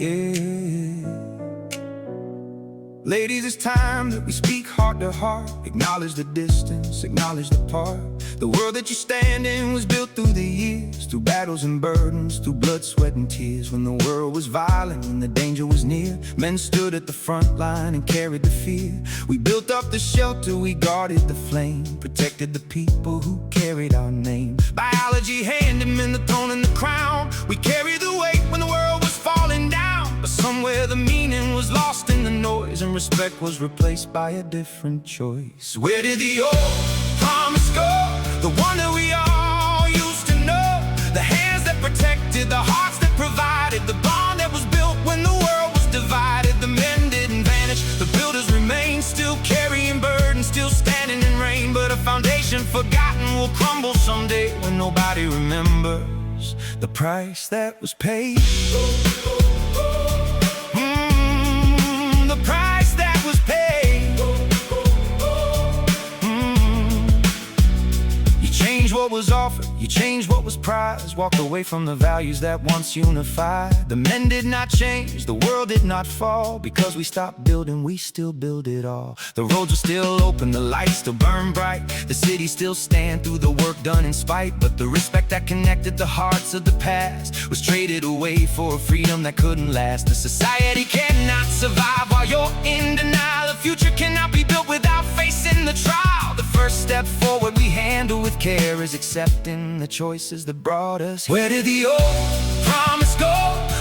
yeah. Ladies, it's time that we speak heart to heart. Acknowledge the distance, acknowledge the part. The world that you stand in was built through the years, through battles and burdens, through blood, sweat, and tears. When the world was violent and the danger was near, men stood at the front line and carried the fear. We built up the shelter, we guarded the flame, protected the people who carried our name. Biology handed men the throne and the crown. We carried the weight when the world was falling down. But somewhere the meaning was lost in the noise, and respect was replaced by a different choice. Where did the old promise go? The one that we all used to know. The hands that protected, the hearts that provided, the bond that was built when the world was divided. The men didn't vanish, the builders remain, still carrying burdens, still standing in rain. But a foundation forgotten will crumble someday when nobody remembers the price that was paid. The price that was paid. You changed what was offered, you changed what was prized, walked away from the values that once unified. The men did not change, the world did not fall. Because we stopped building, we still build it all. The roads are still open, the lights still burn bright. The cities still stand through the work done in spite. But the respect that connected the hearts of the past was traded away for a freedom that couldn't last. The society cannot survive while you're in denial. The future cannot be built without facing the trial. The first step forward we handle with care is accepting the choices that brought us here. Where did the old promise go?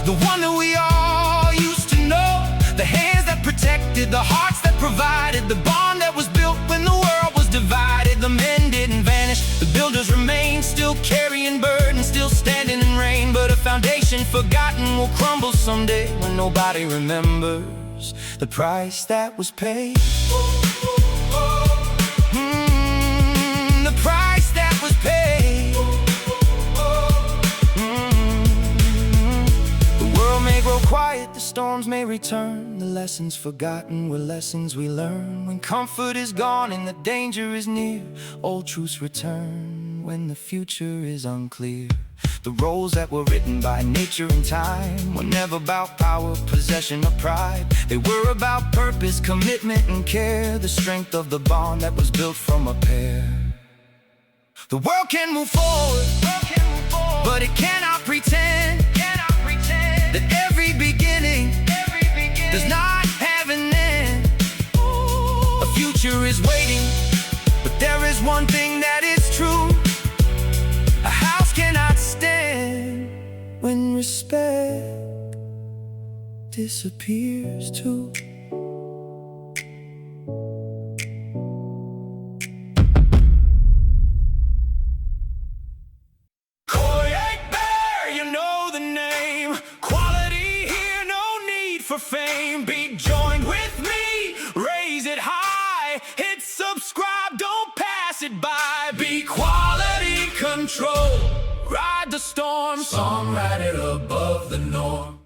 The one that we all used to know. The hands that protected, the hearts that provided, the bond that was built when the world was divided. The men didn't vanish, the builders remain, still carrying burdens, still standing in rain. But a foundation forgotten will crumble someday when nobody remembers the price that was paid. The price that was paid. The world may grow quiet, the storms may return. The lessons forgotten were lessons we learn. When comfort is gone and the danger is near, old truths return when the future is unclear. The roles that were written by nature and time were never about power, possession, or pride. They were about purpose, commitment, and care. The strength of the bond that was built from a pair. The world can move forward, but it cannot pretend that every beginning does not have an end. A future is waiting, but there is one thing that is true. A house cannot stand when respect disappears too. KodiakBear, you know the name. Quality here, no need for fame. Be joined with me, raise it high. Hit subscribe, don't pass it by. Be quality control, ride the storm, song, ride it above the norm.